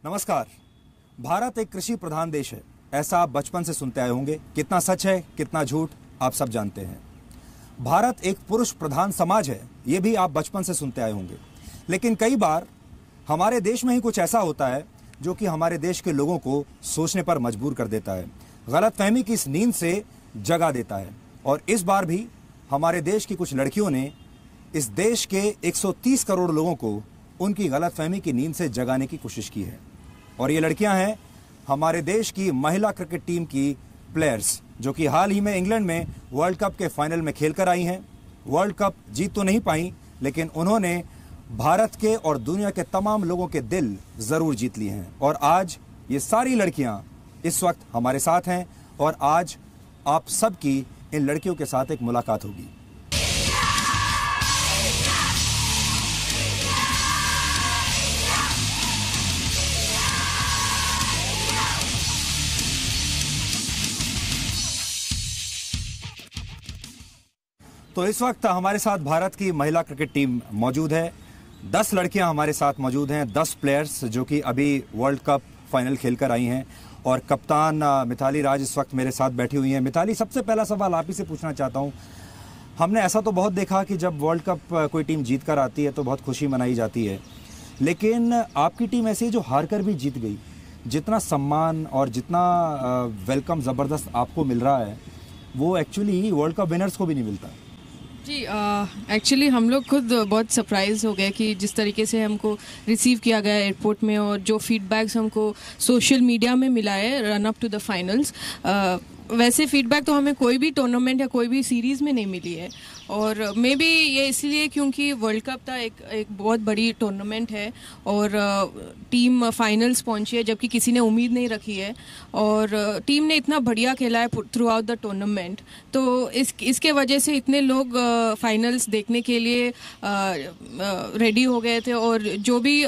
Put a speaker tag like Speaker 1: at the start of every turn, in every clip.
Speaker 1: नमस्कार। भारत एक कृषि प्रधान देश है, ऐसा आप बचपन से सुनते आए होंगे। कितना सच है, कितना झूठ, आप सब जानते हैं। भारत एक पुरुष प्रधान समाज है, ये भी आप बचपन से सुनते आए होंगे। लेकिन कई बार हमारे देश में ही कुछ ऐसा होता है जो कि हमारे देश के लोगों को सोचने पर मजबूर कर देता है, गलतफहमी की इस नींद से जगा देता है। और इस बार भी हमारे देश की कुछ लड़कियों ने इस देश के 130 करोड़ लोगों को उनकी गलतफहमी की नींद से जगाने की कोशिश की है। और ये लड़कियां हैं हमारे देश की महिला क्रिकेट टीम की प्लेयर्स, जो कि हाल ही में इंग्लैंड में वर्ल्ड कप के फाइनल में खेलकर आई हैं। वर्ल्ड कप जीत तो नहीं पाई, लेकिन उन्होंने भारत के और दुनिया के तमाम लोगों के दिल जरूर जीत लिए हैं। और आज ये सारी लड़कियां इस वक्त हमारे साथ हैं और आज आप सबकी इन लड़कियों के साथ एक मुलाकात होगी। तो इस वक्त हमारे साथ भारत की महिला क्रिकेट टीम मौजूद है। 10 लड़कियां हमारे साथ मौजूद हैं, 10 प्लेयर्स जो कि अभी वर्ल्ड कप फाइनल खेलकर आई हैं। और कप्तान मिताली राज इस वक्त मेरे साथ बैठी हुई हैं। मिताली, सबसे पहला सवाल आप ही से पूछना चाहता हूं। हमने ऐसा तो बहुत देखा कि जब वर्ल्ड कप कोई टीम जीत कर आती है तो बहुत खुशी मनाई जाती है, लेकिन आपकी टीम ऐसी है जो हार कर भी जीत गई। जितना सम्मान और जितना वेलकम ज़बरदस्त आपको मिल रहा है, वो एक्चुअली वर्ल्ड कप विनर्स को भी नहीं मिलता।
Speaker 2: जी, एक्चुअली हम लोग खुद बहुत सरप्राइज हो गए कि जिस तरीके से हमको रिसीव किया गया एयरपोर्ट में और जो फीडबैक्स हमको सोशल मीडिया में मिला है run up to the finals, वैसे फीडबैक तो हमें कोई भी टूर्नामेंट या कोई भी सीरीज़ में नहीं मिली है। और मे बी ये इसलिए क्योंकि वर्ल्ड कप था, एक बहुत बड़ी टूर्नामेंट है और टीम फाइनल्स पहुंची है जबकि किसी ने उम्मीद नहीं रखी है। और टीम ने इतना बढ़िया खेला है थ्रू आउट द टूर्नामेंट, तो इसके वजह से इतने लोग फाइनल्स देखने के लिए रेडी हो गए थे। और जो भी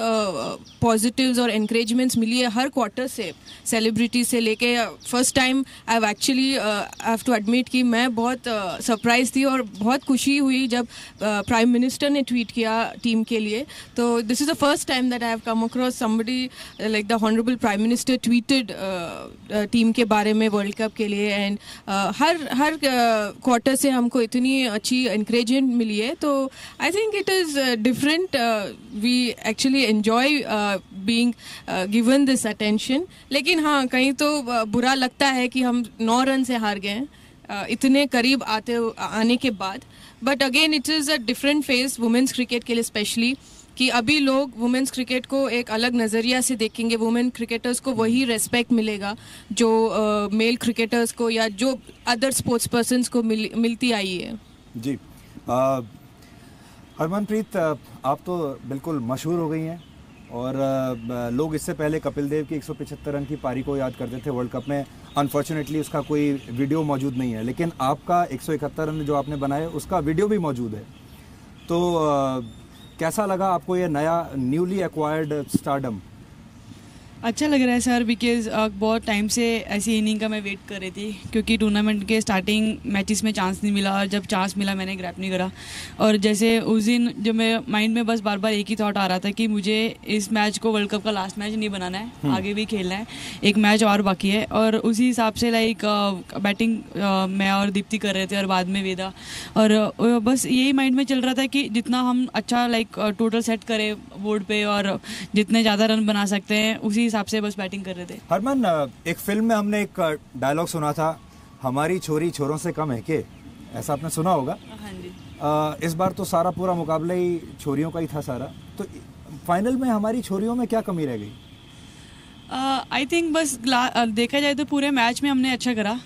Speaker 2: पॉजिटिव्स और एनकरेजमेंट्स मिली है हर क्वार्टर से, सेलिब्रिटी से लेके, first time I have to admit कि मैं बहुत सरप्राइज थी और बहुत खुशी हुई जब प्राइम मिनिस्टर ने ट्वीट किया टीम के लिए। तो this is the first time that I have come across somebody like the honourable prime minister tweeted team के बारे में वर्ल्ड कप के लिए। एंड हर क्वार्टर से हमको इतनी अच्छी एनकरेजमेंट मिली है, तो I think it is different. We actually enjoy being given this attention. लेकिन हाँ, कहीं तो बुरा लगता है कि हम 9 रन से हार गए हैं इतने करीब आने के बाद। But again it is a different phase women's cricket के लिए, स्पेशली कि अभी लोग वुमेन्स क्रिकेट को एक अलग नज़रिया से देखेंगे। वुमेन क्रिकेटर्स को वही रेस्पेक्ट मिलेगा जो मेल क्रिकेटर्स को या जो अदर स्पोर्ट्स पर्सन्स को मिलती आई है।
Speaker 1: जी, हरमनप्रीत, आप तो बिल्कुल मशहूर हो गई हैं और लोग इससे पहले कपिल देव की 175 रन की पारी को याद करते थे वर्ल्ड कप में। अनफॉर्चुनेटली उसका कोई वीडियो मौजूद नहीं है, लेकिन आपका 171 रन जो आपने बनाए उसका वीडियो भी मौजूद है। तो कैसा लगा आपको ये नया न्यूली एक्वायर्ड स्टारडम?
Speaker 3: अच्छा लग रहा है सर, बिकॉज बहुत टाइम से ऐसी इनिंग का मैं वेट कर रही थी, क्योंकि टूर्नामेंट के स्टार्टिंग मैचेस में चांस नहीं मिला और जब चांस मिला मैंने ग्रैब नहीं करा। और जैसे उस दिन जो मेरे माइंड में बस बार बार एक ही थॉट आ रहा था कि मुझे इस मैच को वर्ल्ड कप का लास्ट मैच नहीं बनाना है, आगे भी खेलना है, एक मैच और बाकी है। और उसी हिसाब से लाइक बैटिंग मैं और दीप्ति कर रहे थे और बाद में वेदा, और बस यही माइंड में चल रहा था कि जितना हम अच्छा लाइक टोटल सेट करें बोर्ड पे और जितने ज़्यादा रन बना सकते हैं उसी हिसाब से बस बैटिंग कर रहे थे।
Speaker 1: हरमन, एक फिल्म में हमने एक डायलॉग सुना था, हमारी छोरी छोरों से कम है के, ऐसा आपने सुना होगा।
Speaker 3: हाँ जी।
Speaker 1: इस बार तो सारा पूरा मुकाबला ही छोरियों का ही था सारा, तो फाइनल में हमारी छोरियों में क्या कमी रह गई?
Speaker 3: आई थिंक बस देखा जाए तो पूरे मैच में हमने अच्छा करा,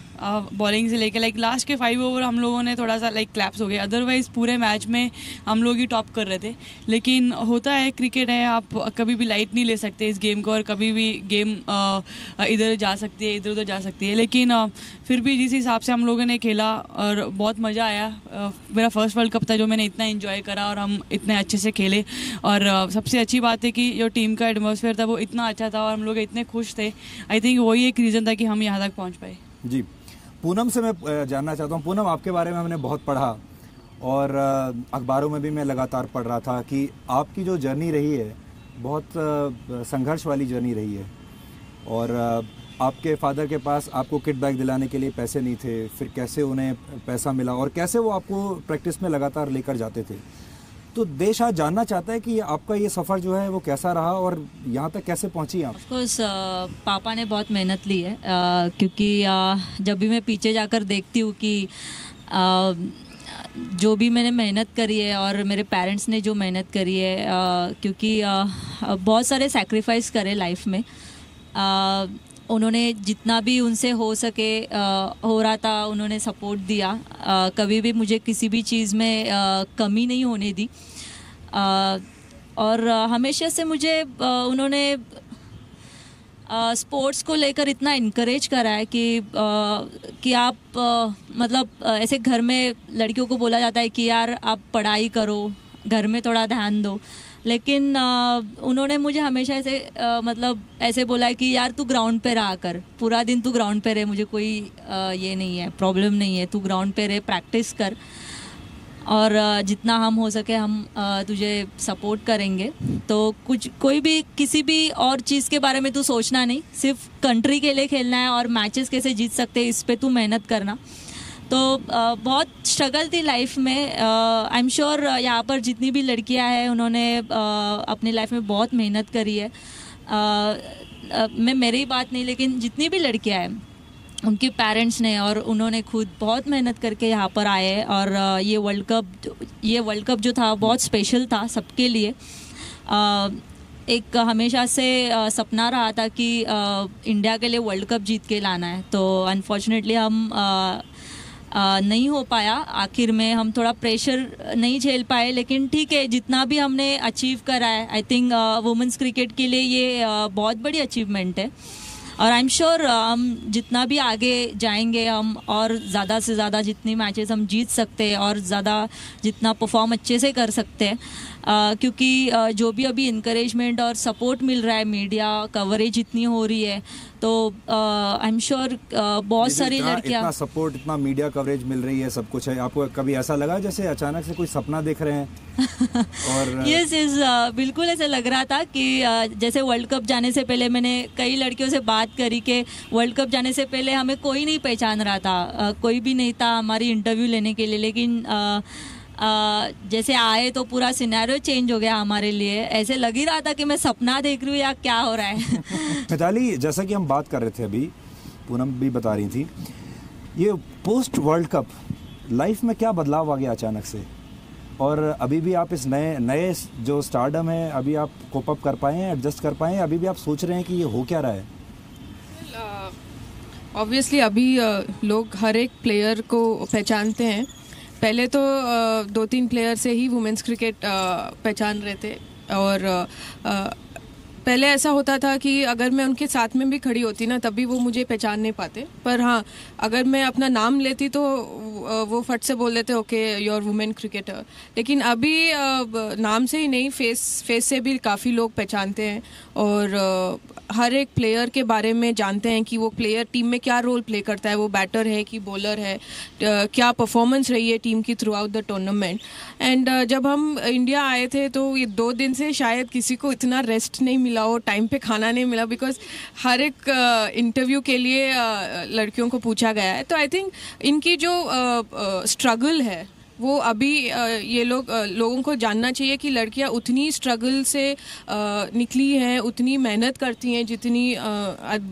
Speaker 3: बॉलिंग से लेकर लाइक लास्ट के 5 ओवर हम लोगों ने थोड़ा सा लाइक क्लैप्स हो गए, अदरवाइज पूरे मैच में हम लोग ही टॉप कर रहे थे। लेकिन होता है, क्रिकेट है, आप कभी भी लाइट नहीं ले सकते इस गेम को और कभी भी गेम इधर जा सकती है इधर उधर जा सकती है। लेकिन फिर भी जिस हिसाब से हम लोगों ने खेला और बहुत मज़ा आया। मेरा फर्स्ट वर्ल्ड कप था जो मैंने इतना इन्जॉय करा और हम इतने अच्छे से खेले। और सबसे अच्छी बात है कि जो टीम का एटमॉस्फेयर था वो इतना अच्छा था और हम लोग इतने खुश थे। आई थिंक वही एक रीज़न था कि हम यहाँ तक पहुँच पाए।
Speaker 1: जी, पूनम से मैं जानना चाहता हूँ। पूनम, आपके बारे में हमने बहुत पढ़ा और अखबारों में भी मैं लगातार पढ़ रहा था कि आपकी जो जर्नी रही है बहुत संघर्ष वाली जर्नी रही है और आपके फादर के पास आपको किट बैग दिलाने के लिए पैसे नहीं थे, फिर कैसे उन्हें पैसा मिला और कैसे वो आपको प्रैक्टिस में लगातार लेकर जाते थे। तो देश आज जानना चाहता है कि आपका ये सफ़र जो है वो कैसा रहा और यहाँ तक कैसे पहुँची आप?
Speaker 4: ऑफकोर्स पापा ने बहुत मेहनत ली है, क्योंकि जब भी मैं पीछे जाकर देखती हूँ कि जो भी मैंने मेहनत करी है और मेरे पेरेंट्स ने जो मेहनत करी है, क्योंकि बहुत सारे सैक्रिफाइस करे लाइफ में। उन्होंने जितना भी उनसे हो सके हो रहा था, उन्होंने सपोर्ट दिया। कभी भी मुझे किसी भी चीज़ में कमी नहीं होने दी और हमेशा से मुझे उन्होंने स्पोर्ट्स को लेकर इतना इनकरेज करा है कि आप मतलब ऐसे घर में लड़कियों को बोला जाता है कि यार आप पढ़ाई करो, घर में थोड़ा ध्यान दो, लेकिन उन्होंने मुझे हमेशा ऐसे मतलब ऐसे बोला है कि यार तू ग्राउंड पे रहा कर, पूरा दिन तू ग्राउंड पे रहे, मुझे कोई ये नहीं है, प्रॉब्लम नहीं है, तू ग्राउंड पे रहे, प्रैक्टिस कर और जितना हम हो सके हम तुझे सपोर्ट करेंगे। तो कोई भी किसी भी और चीज़ के बारे में तू सोचना नहीं, सिर्फ कंट्री के लिए खेलना है और मैचेस कैसे जीत सकते हैं इस पे तू मेहनत करना। तो बहुत स्ट्रगल थी लाइफ में। आई एम श्योर यहाँ पर जितनी भी लड़कियाँ हैं उन्होंने अपनी लाइफ में बहुत मेहनत करी है। मैं मेरी बात नहीं, लेकिन जितनी भी लड़कियाँ हैं उनके पेरेंट्स ने और उन्होंने खुद बहुत मेहनत करके यहाँ पर आए और ये वर्ल्ड कप जो था बहुत स्पेशल था सबके लिए। एक हमेशा से सपना रहा था कि इंडिया के लिए वर्ल्ड कप जीत के लाना है, तो अनफॉर्चुनेटली हम नहीं हो पाया। आखिर में हम थोड़ा प्रेशर नहीं झेल पाए, लेकिन ठीक है, जितना भी हमने अचीव करा है, आई थिंक वुमेन्स क्रिकेट के लिए ये बहुत बड़ी अचीवमेंट है और आई एम श्योर हम जितना भी आगे जाएंगे हम और ज़्यादा से ज़्यादा जितनी मैचेस हम जीत सकते हैं और ज़्यादा जितना परफॉर्म अच्छे से कर सकते हैं, क्योंकि जो भी अभी इनकरेजमेंट और सपोर्ट मिल रहा है, मीडिया कवरेज इतनी हो रही है, तो आई एम श्योर बहुत सारी लड़कियां,
Speaker 1: इतना सपोर्ट, इतना मीडिया कवरेज मिल रही है, सब कुछ है। आपको कभी ऐसा लगा जैसे अचानक से कोई सपना देख रहे हैं? और
Speaker 4: यस बिल्कुल ऐसा लग रहा था कि जैसे वर्ल्ड कप जाने से पहले मैंने कई लड़कियों से बात करी कि वर्ल्ड कप जाने से पहले हमें कोई नहीं पहचान रहा था, कोई भी नहीं था हमारी इंटरव्यू लेने के लिए, लेकिन जैसे आए तो पूरा सिनेरियो चेंज हो गया हमारे लिए। ऐसे लग ही रहा था कि मैं सपना देख रही हूँ या क्या हो रहा है।
Speaker 1: मिताली, जैसा कि हम बात कर रहे थे, अभी पूनम भी बता रही थी, ये पोस्ट वर्ल्ड कप लाइफ में क्या बदलाव आ गया अचानक से, और अभी भी आप इस नए जो स्टारडम है, अभी आप कोप अप कर पाए हैं, एडजस्ट कर पाए हैं, अभी भी आप सोच रहे हैं कि ये हो क्या रहा है?
Speaker 2: ऑब्वियसली अभी लोग हर एक प्लेयर को पहचानते हैं। पहले तो 2-3 प्लेयर से ही वुमेन्स क्रिकेट पहचान रहे थे और पहले ऐसा होता था कि अगर मैं उनके साथ में भी खड़ी होती ना तभी वो मुझे पहचान नहीं पाते, पर हाँ अगर मैं अपना नाम लेती तो वो फट से बोल देते okay you are women cricketer. लेकिन अभी नाम से ही नहीं, फेस से भी काफ़ी लोग पहचानते हैं और हर एक प्लेयर के बारे में जानते हैं कि वो प्लेयर टीम में क्या रोल प्ले करता है, वो बैटर है कि बॉलर है, क्या परफॉर्मेंस रही है टीम की through out the tournament. And जब हम इंडिया आए थे तो ये 2 दिन से शायद किसी को इतना रेस्ट नहीं मिला हो, टाइम पे खाना नहीं मिला, बिकॉज हर एक इंटरव्यू के लिए लड़कियों को पूछा गया है। तो आई थिंक इनकी जो स्ट्रगल है वो अभी ये लोगों को जानना चाहिए कि लड़कियां उतनी स्ट्रगल से निकली हैं, उतनी मेहनत करती हैं जितनी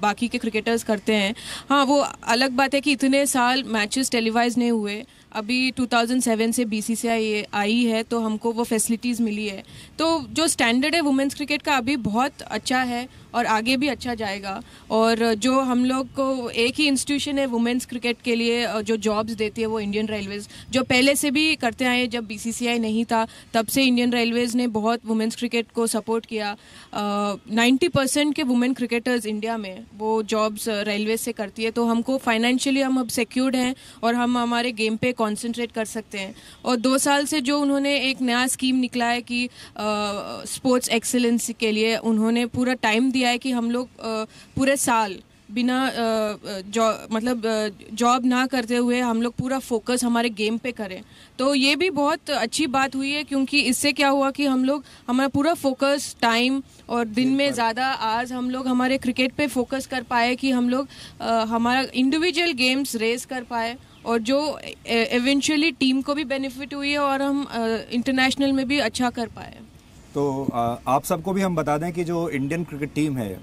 Speaker 2: बाकी के क्रिकेटर्स करते हैं। हाँ, वो अलग बात है कि इतने साल मैचेस टेलीवाइज नहीं हुए, अभी 2007 से BCCI आई है तो हमको वो फैसिलिटीज़ मिली है। तो जो स्टैंडर्ड है वुमेन्स क्रिकेट का अभी बहुत अच्छा है और आगे भी अच्छा जाएगा। और जो हम लोग को एक ही इंस्टीट्यूशन है वुमेन्स क्रिकेट के लिए जो जॉब्स देती है वो इंडियन रेलवेज़, जो पहले से भी करते आए, जब BCCI नहीं था तब से इंडियन रेलवेज़ ने बहुत वुमेन्स क्रिकेट को सपोर्ट किया। 90% के वुमेन क्रिकेटर्स इंडिया में वो जॉब्स रेलवेज से करती है, तो हमको फाइनेंशियली हम अब सिक्योर्ड हैं और हम हमारे गेम पे कंसंट्रेट कर सकते हैं। और 2 साल से जो उन्होंने एक नया स्कीम निकला है कि स्पोर्ट्स एक्सीलेंस के लिए उन्होंने पूरा टाइम दिया है कि हम लोग पूरे साल बिना जॉब ना करते हुए हम लोग पूरा फोकस हमारे गेम पे करें, तो ये भी बहुत अच्छी बात हुई है, क्योंकि इससे क्या हुआ कि हम लोग हमारा पूरा फोकस टाइम और दिन में ज़्यादा आज हम लोग हमारे क्रिकेट पे फोकस कर पाए कि हम लोग हमारा इंडिविजुअल गेम्स रेस कर पाए, और जो इवेंचुअली टीम को भी बेनिफिट हुई है और हम इंटरनेशनल में भी अच्छा कर पाए।
Speaker 1: तो आप सबको भी हम बता दें कि जो इंडियन क्रिकेट टीम है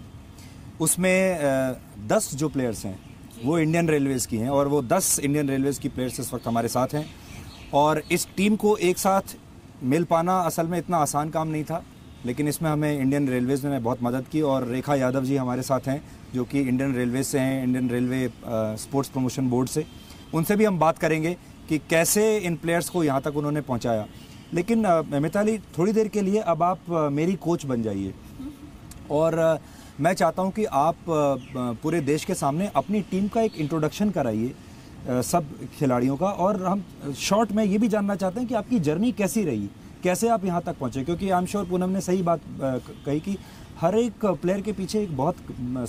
Speaker 1: उसमें 10 जो प्लेयर्स हैं वो इंडियन रेलवेज़ की हैं, और वो 10 इंडियन रेलवेज़ की प्लेयर्स इस वक्त हमारे साथ हैं। और इस टीम को एक साथ मिल पाना असल में इतना आसान काम नहीं था, लेकिन इसमें हमें इंडियन रेलवेज़ ने बहुत मदद की। और रेखा यादव जी हमारे साथ हैं जो कि इंडियन रेलवेज़ से हैं, Indian railway sports promotion board से। उनसे भी हम बात करेंगे कि कैसे इन प्लेयर्स को यहाँ तक उन्होंने पहुँचाया। लेकिन मिताली, थोड़ी देर के लिए अब आप मेरी कोच बन जाइए, और मैं चाहता हूं कि आप पूरे देश के सामने अपनी टीम का एक इंट्रोडक्शन कराइए सब खिलाड़ियों का। और हम शॉर्ट में ये भी जानना चाहते हैं कि आपकी जर्नी कैसी रही, कैसे आप यहाँ तक पहुँचे, क्योंकि आई एम श्योर पूनम ने सही बात कही कि हर एक प्लेयर के पीछे एक बहुत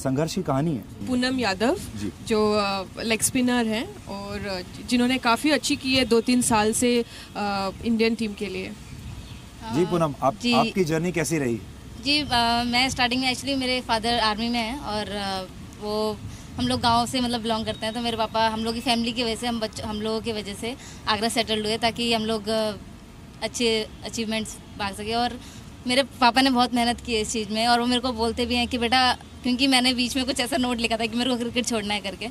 Speaker 1: संघर्ष की कहानी है।
Speaker 2: पूनम यादव जी, जो लेग स्पिनर हैं और जिन्होंने काफ़ी अच्छी की है 2-3 साल से इंडियन टीम के लिए।
Speaker 1: जी पूनम, आपकी जर्नी कैसी रही?
Speaker 5: जी मैं स्टार्टिंग में एक्चुअली मेरे फादर आर्मी में हैं, और वो हम लोग गांव से मतलब बिलोंग करते हैं, तो मेरे पापा हम लोग की फैमिली की वजह से हम लोगों की वजह से आगरा सेटल्ड हुए ताकि हम लोग अच्छे अचीवमेंट्स पा सके। और मेरे पापा ने बहुत मेहनत की है इस चीज़ में, और वो मेरे को बोलते भी हैं कि बेटा, क्योंकि मैंने बीच में कुछ ऐसा नोट लिखा था कि मेरे को क्रिकेट छोड़ना है करके,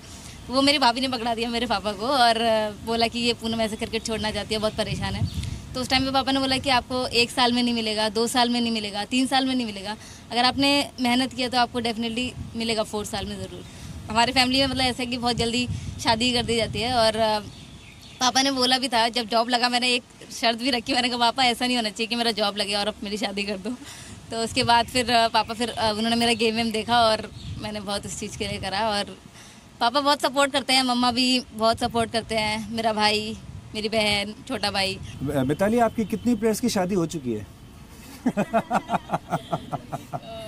Speaker 5: तो वो मेरी भाभी ने पकड़ा दिया मेरे पापा को और बोला कि ये पूनम ऐसे क्रिकेट छोड़ना चाहती है, बहुत परेशान है। तो उस टाइम पे पापा ने बोला कि आपको 1 साल में नहीं मिलेगा, 2 साल में नहीं मिलेगा, 3 साल में नहीं मिलेगा, अगर आपने मेहनत किया तो आपको डेफिनेटली मिलेगा 4 साल में ज़रूर। हमारे फैमिली में मतलब ऐसा है कि बहुत जल्दी शादी कर दी जाती है, और पापा ने बोला भी था जब जॉब लगा, मैंने एक शर्त भी रखी, मैंने कहा पापा ऐसा नहीं होना चाहिए कि मेरा जॉब लगे और अब मेरी शादी कर दो। तो उसके बाद फिर पापा उन्होंने मेरा गेम वेम देखा और मैंने बहुत उस चीज़ के लिए करा, और पापा बहुत सपोर्ट करते हैं, मम्मा भी बहुत सपोर्ट करते हैं, मेरा भाई, मेरी बहन, छोटा भाई।
Speaker 1: मिताली, आपकी कितनी प्लेयर्स की शादी हो चुकी है?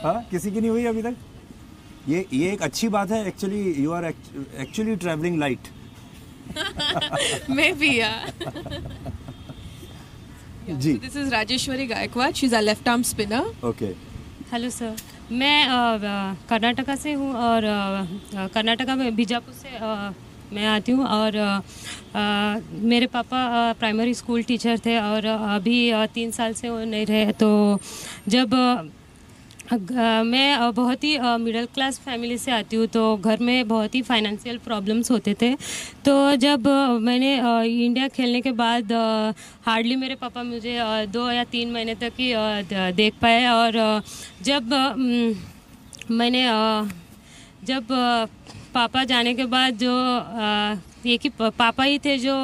Speaker 1: हाँ, किसी की नहीं हुई अभी तक? ये एक अच्छी बात है। Actually you are actually travelling light.
Speaker 2: Maybe, yeah.
Speaker 1: जी,
Speaker 2: So this is Rajeshwari Gaikwad. She's a left arm spinner.
Speaker 1: Okay.
Speaker 6: Hello sir, मैं कर्नाटका से हूँ, और कर्नाटका में बीजापुर से मैं आती हूँ, और मेरे पापा प्राइमरी स्कूल टीचर थे, और अभी 3 साल से वो नहीं रहे। तो जब मैं बहुत ही मिडिल क्लास फैमिली से आती हूँ, तो घर में बहुत ही फाइनेंशियल प्रॉब्लम्स होते थे। तो जब मैंने इंडिया खेलने के बाद हार्डली मेरे पापा मुझे 2 या 3 महीने तक ही देख पाए, और जब मैंने जब पापा जाने के बाद जो ये कि पापा ही थे जो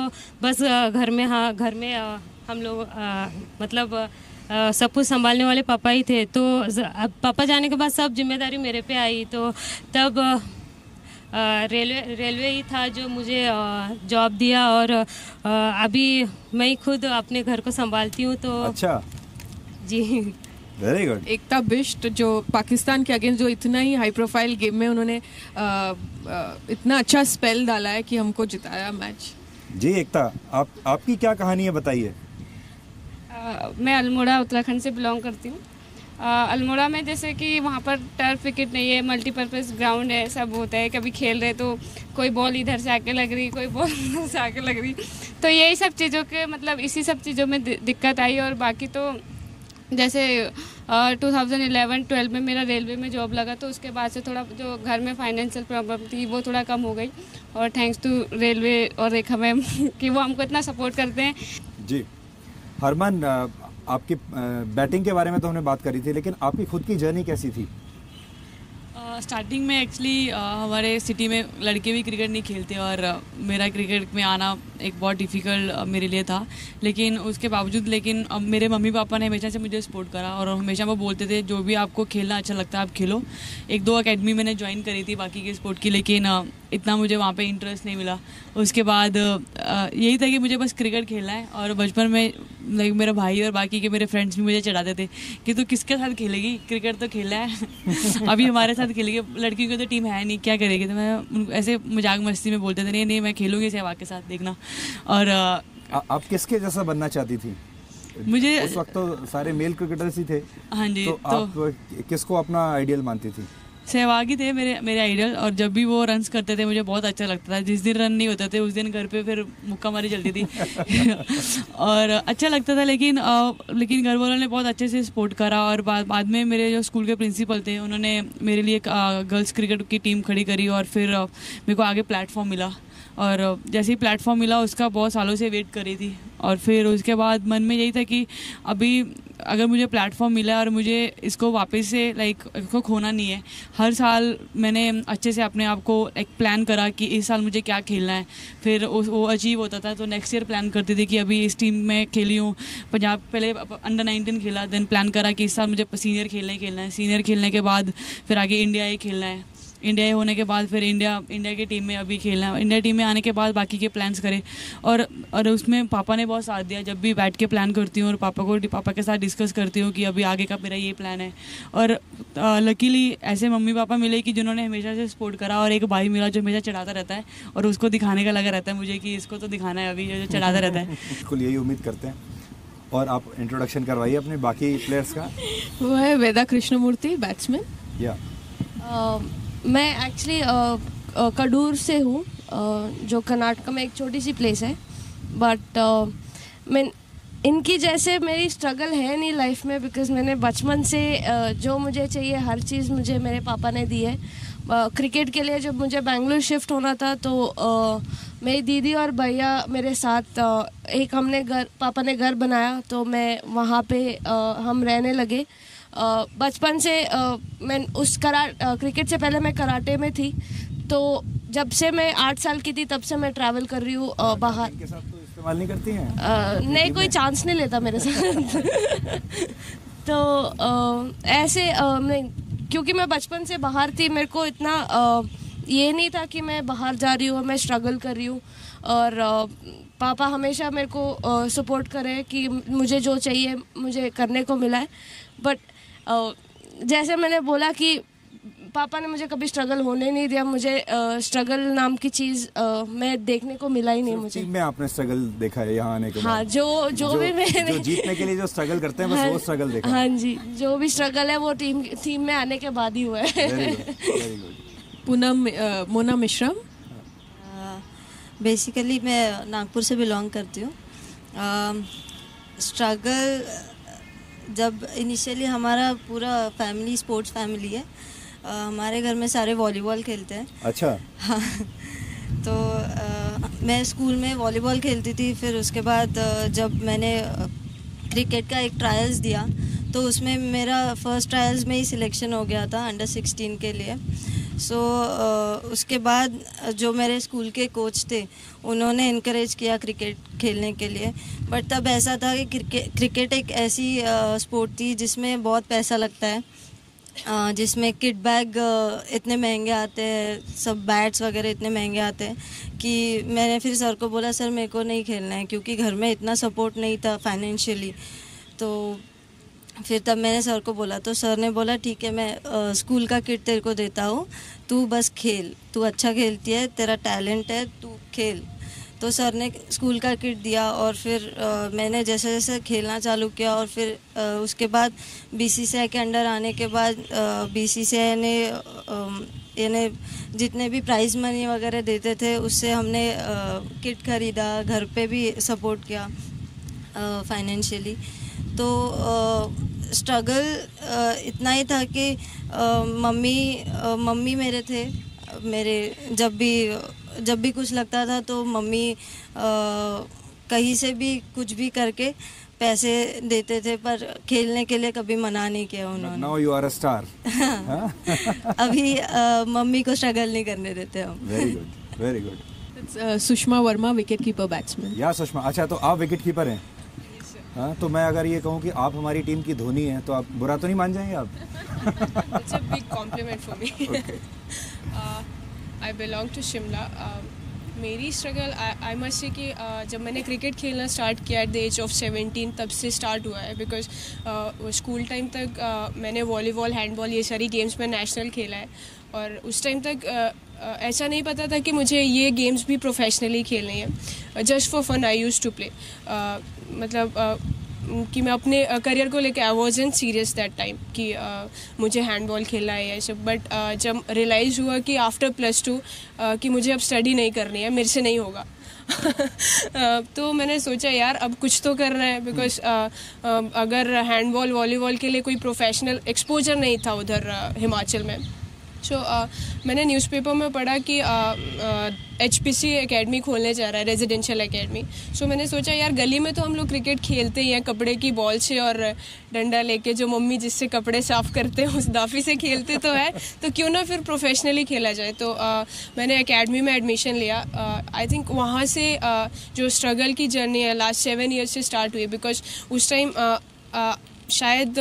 Speaker 6: बस घर में हम लोग मतलब सब कुछ संभालने वाले पापा ही थे। तो अब पापा जाने के बाद सब जिम्मेदारी मेरे पे आई। तो तब रेलवे ही था जो मुझे जॉब दिया, और अभी मैं ही खुद अपने घर को संभालती हूँ। तो
Speaker 1: अच्छा
Speaker 6: जी,
Speaker 1: वेरी गुड।
Speaker 2: एकता बिष्ट जो पाकिस्तान के अगेंस्ट जो इतना ही हाई प्रोफाइल गेम में उन्होंने इतना अच्छा स्पेल डाला है कि हमको जिताया मैच।
Speaker 1: जी एकता, आपकी क्या कहानी है, बताइए।
Speaker 7: मैं अल्मोड़ा उत्तराखंड से बिलोंग करती हूँ। अल्मोड़ा में जैसे कि वहाँ पर टर्फ विकेट नहीं है, मल्टीपर्पज़ ग्राउंड है, सब होता है। कभी खेल रहे तो कोई बॉल इधर से आके लग रही, कोई बॉल उधर से आके लग रही, तो यही सब चीज़ों के मतलब इसी सब चीज़ों में दिक्कत आई। और बाकी तो जैसे 2011-12 में मेरा रेलवे में जॉब लगा, तो उसके बाद से थोड़ा जो घर में फाइनेंशियल प्रॉब्लम थी वो थोड़ा कम हो गई, और थैंक्स टू रेलवे और रेखा मैम कि वो हमको इतना सपोर्ट करते हैं।
Speaker 1: जी हरमन, आपकी बैटिंग के बारे में तो हमने बात करी थी, लेकिन आपकी खुद की जर्नी कैसी थी?
Speaker 3: स्टार्टिंग में एक्चुअली हमारे सिटी में लड़के भी क्रिकेट नहीं खेलते, और मेरा क्रिकेट में आना एक बहुत डिफ़िकल्ट मेरे लिए था, लेकिन उसके बावजूद मेरे मम्मी पापा ने हमेशा से मुझे सपोर्ट करा और हमेशा वो बोलते थे जो भी आपको खेलना अच्छा लगता है आप खेलो। 1-2 अकेडमी मैंने ज्वाइन करी थी बाकी के स्पोर्ट की, लेकिन इतना मुझे वहाँ पे इंटरेस्ट नहीं मिला। उसके बाद यही था कि मुझे बस क्रिकेट खेलना है, और बचपन में लाइक मेरा भाई और बाकी के मेरे फ्रेंड्स भी मुझे चढ़ाते थे कि तू किसके साथ खेलेगी, क्रिकेट तो खेलना है अभी हमारे साथ खेलेगी, लड़कियों की तो टीम है नहीं, क्या करेगी। तो मैं उनको ऐसे मजाक मस्ती में बोलते थे नहीं मैं खेलूँगी सहवाग के साथ, देखना। और
Speaker 1: आप किसके जैसा बनना चाहती थी?
Speaker 3: मुझे
Speaker 1: उस वक्त तो सारे मेल क्रिकेटर्स ही थे।
Speaker 3: हाँ जी,
Speaker 1: तो आप किसको अपना आइडियल मानती थी?
Speaker 3: सहवाग ही थे मेरे आइडल, और जब भी वो रन्स करते थे मुझे बहुत अच्छा लगता था। जिस दिन रन नहीं होते थे उस दिन घर पे फिर मुक्का मारी चलती थी और अच्छा लगता था, लेकिन घर वालों ने बहुत अच्छे से सपोर्ट करा। और बाद में मेरे जो स्कूल के प्रिंसिपल थे उन्होंने मेरे लिए गर्ल्स क्रिकेट की टीम खड़ी करी, और फिर मेरे को आगे प्लेटफॉर्म मिला। और जैसे ही प्लेटफॉर्म मिला उसका बहुत सालों से वेट करी थी, और फिर उसके बाद मन में यही था कि अभी अगर मुझे प्लेटफॉर्म मिला और मुझे इसको वापस से इसको खोना नहीं है। हर साल मैंने अच्छे से अपने आप को एक प्लान करा कि इस साल मुझे क्या खेलना है, फिर वो अचीव होता था। तो नेक्स्ट ईयर प्लान करती थी कि अभी इस टीम में खेली हूँ, पंजाब पहले अंडर 19 खेला, देन प्लान करा कि इस साल मुझे सीनियर खेलना है। सीनियर खेलने के बाद फिर आगे इंडिया ही खेलना है। इंडिया होने के बाद फिर इंडिया की टीम में अभी खेलना है। इंडिया टीम में आने के बाद बाकी के प्लान्स करे, और उसमें पापा ने बहुत साथ दिया। जब भी बैठ के प्लान करती हूँ और पापा के साथ डिस्कस करती हूँ कि अभी आगे का मेरा ये प्लान है। और लकीली ऐसे मम्मी पापा मिले कि जिन्होंने हमेशा से सपोर्ट करा, और एक भाई मिला जो हमेशा चढ़ाता रहता है, और उसको दिखाने का लगा रहता है मुझे कि इसको तो दिखाना है अभी, जो चढ़ाता रहता है।
Speaker 1: बिल्कुल यही उम्मीद करते हैं। और आप इंट्रोडक्शन करवाइए अपने बाकी प्लेयर्स का।
Speaker 2: वो है वेदा कृष्णमूर्ति, बैट्समैन।
Speaker 1: या
Speaker 8: मैं एक्चुअली कड़ूर से हूँ, जो कर्नाटक में एक छोटी सी प्लेस है, बट मैं इनकी जैसे मेरी स्ट्रगल है नहीं लाइफ में, बिकॉज मैंने बचपन से जो मुझे चाहिए हर चीज़ मुझे मेरे पापा ने दी है। क्रिकेट के लिए जब मुझे बेंगलुरु शिफ्ट होना था तो मेरी दीदी और भैया मेरे साथ एक पापा ने घर बनाया, तो मैं वहाँ पे हम रहने लगे। बचपन से मैं क्रिकेट से पहले मैं कराटे में थी, तो जब से मैं 8 साल की थी तब से मैं ट्रैवल कर रही हूँ बाहर।
Speaker 1: इनके साथ तो इस्तेमाल नहीं करती हैं?
Speaker 8: नहीं, कोई चांस नहीं लेता मेरे साथ तो ऐसे क्योंकि मैं बचपन से बाहर थी, मेरे को इतना ये नहीं था कि मैं बाहर जा रही हूँ, मैं स्ट्रगल कर रही हूँ। और पापा हमेशा मेरे को सपोर्ट करे कि मुझे जो चाहिए मुझे करने को मिला है। बट जैसे मैंने बोला कि पापा ने मुझे कभी स्ट्रगल होने नहीं दिया, मुझे स्ट्रगल नाम की चीज़ मैं देखने को मिला ही नहीं। मुझे
Speaker 1: टीम में आपने स्ट्रगल देखा है यहाँ आने के बाद?
Speaker 8: हाँ, जो भी मैंने
Speaker 1: जो जीतने के लिए जो स्ट्रगल करते हैं बस वो स्ट्रगल देखा।
Speaker 8: हाँ जी, जो भी स्ट्रगल है वो टीम में आने के बाद ही हुआ है।
Speaker 1: Very good.
Speaker 2: Poonam Mona Mishram.
Speaker 9: Basically मैं नागपुर से बिलोंग करती हूँ। स्ट्रगल जब इनिशियली हमारा पूरा फैमिली स्पोर्ट्स फैमिली है, हमारे घर में सारे वॉलीबॉल खेलते हैं।
Speaker 1: अच्छा।
Speaker 9: हाँ, तो मैं स्कूल में वॉलीबॉल खेलती थी। फिर उसके बाद जब मैंने क्रिकेट का एक ट्रायल्स दिया तो उसमें मेरा फर्स्ट ट्रायल्स में ही सिलेक्शन हो गया था अंडर 16 के लिए। सो उसके बाद जो मेरे स्कूल के कोच थे उन्होंने इनकरेज किया क्रिकेट खेलने के लिए। बट तब ऐसा था कि क्रिकेट एक ऐसी स्पोर्ट थी जिसमें बहुत पैसा लगता है, जिसमें किट बैग इतने महंगे आते हैं, सब बैट्स वगैरह इतने महंगे आते हैं कि मैंने फिर सर को बोला सर मेरे को नहीं खेलना है, क्योंकि घर में इतना सपोर्ट नहीं था फाइनेंशियली। तो फिर तब मैंने सर को बोला तो सर ने बोला ठीक है मैं स्कूल का किट तेरे को देता हूँ, तू बस खेल, तू अच्छा खेलती है, तेरा टैलेंट है, तू खेल। तो सर ने स्कूल का किट दिया और फिर मैंने जैसे जैसे खेलना चालू किया। और फिर उसके बाद बीसीसीआई के अंडर आने के बाद बीसीसीआई ने जितने भी प्राइज़ मनी वगैरह देते थे उससे हमने किट ख़रीदा, घर पे भी सपोर्ट किया फाइनेंशियली। तो स्ट्रगल इतना ही था कि मम्मी मेरे थे, मेरे जब भी कुछ लगता था तो मम्मी कहीं से भी कुछ भी करके पैसे देते थे, पर खेलने के लिए कभी मना नहीं किया उन्होंने।
Speaker 1: Now you are a star.
Speaker 9: अभी मम्मी को स्ट्रगल नहीं करने देते हम।
Speaker 1: Very good, very good.
Speaker 2: तो Sushma Verma, wicket keeper batsman.
Speaker 1: या सुषमा, अच्छा तो आप विकेट कीपर हैं? हाँ, तो मैं अगर ये कहूँ कि आप हमारी टीम की धोनी हैं तो आप बुरा तो नहीं मान जाएंगे आप?
Speaker 2: It's a big compliment for me.
Speaker 1: Okay.
Speaker 2: I belong to Shimla. मेरी स्ट्रगल आई मस्ट से कि जब मैंने क्रिकेट खेलना स्टार्ट किया एट द एज ऑफ 17 तब से स्टार्ट हुआ है, बिकॉज स्कूल टाइम तक मैंने वॉलीबॉल, हैंडबॉल ये सारी गेम्स में नेशनल खेला है, और उस टाइम तक ऐसा नहीं पता था कि मुझे ये गेम्स भी प्रोफेशनली खेलनी है। Just for fun I used to play, मतलब कि मैं अपने करियर को लेकर I was in serious that time कि मुझे हैंडबॉल खेलना है ये सब। बट जब रियलाइज़ हुआ कि आफ्टर +2 कि मुझे अब स्टडी नहीं करनी है, मेरे से नहीं होगा तो मैंने सोचा यार अब कुछ तो करना है, बिकॉज अगर हैंडबॉल, वॉलीबॉल के लिए कोई प्रोफेशनल एक्सपोजर नहीं था उधर हिमाचल में। सो मैंने न्यूज़पेपर में पढ़ा कि HPC एकेडमी खोलने जा रहा है, रेजिडेंशियल एकेडमी। सो मैंने सोचा यार गली में तो हम लोग क्रिकेट खेलते ही हैं कपड़े की बॉल से और डंडा लेके, जो मम्मी जिससे कपड़े साफ़ करते हैं उस दाफी से खेलते तो है, तो क्यों ना फिर प्रोफेशनली खेला जाए। तो मैंने एकेडमी में एडमिशन लिया। आई थिंक वहाँ से जो स्ट्रगल की जर्नी है लास्ट 7 ईयर्स से स्टार्ट हुई, बिकॉज उस टाइम शायद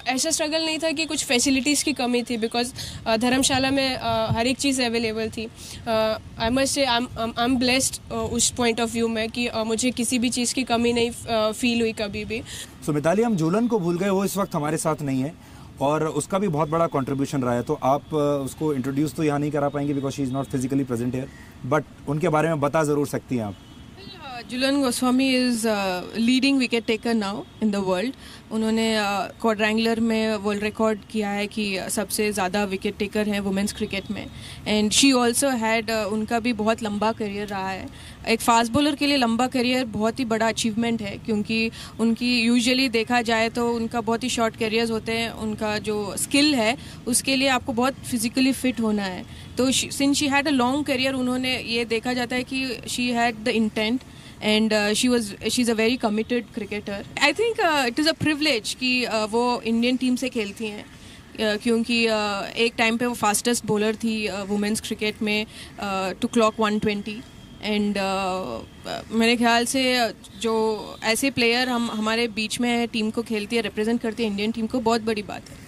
Speaker 2: ऐसा स्ट्रगल नहीं था कि कुछ फैसिलिटीज़ की कमी थी, बिकॉज धर्मशाला में हर एक चीज़ अवेलेबल थी। I must say I am blessed उस पॉइंट ऑफ व्यू में कि मुझे किसी भी चीज़ की कमी नहीं फील हुई कभी भी।
Speaker 1: सो मिताली, हम झूलन को भूल गए, वो इस वक्त हमारे साथ नहीं है और उसका भी बहुत बड़ा कंट्रीब्यूशन रहा है, तो आप उसको इंट्रोड्यूस तो यहाँ नहीं करा पाएंगे because she is not physically present here, but उनके बारे में बता ज़रूर सकती हैं आप।
Speaker 2: Jhulan Goswami is leading wicket taker now in the world. उन्होंने क्वाड्रेंगुलर में वर्ल्ड रिकॉर्ड किया है कि सबसे ज़्यादा विकेट टेकर हैं वुमेंस क्रिकेट में, एंड शी ऑल्सो हैड, उनका भी बहुत लंबा करियर रहा है। एक फास्ट बॉलर के लिए लंबा करियर बहुत ही बड़ा अचीवमेंट है, क्योंकि उनकी यूजुअली देखा जाए तो उनका बहुत ही शॉर्ट करियर्स होते हैं। उनका जो स्किल है उसके लिए आपको बहुत फिजिकली फिट होना है। तो since she had a long career, उन्होंने ये देखा जाता है कि she had the intent and she's a very committed cricketer. I think it is a privilege कि वो इंडियन टीम से खेलती हैं, क्योंकि एक टाइम पे वो फास्टेस्ट बॉलर थी वुमेंस क्रिकेट में टू क्लॉक 120, एंड मेरे ख्याल से जो ऐसे प्लेयर हमारे बीच में टीम को खेलती है, रिप्रेजेंट करती है इंडियन टीम को, बहुत बड़ी बात है।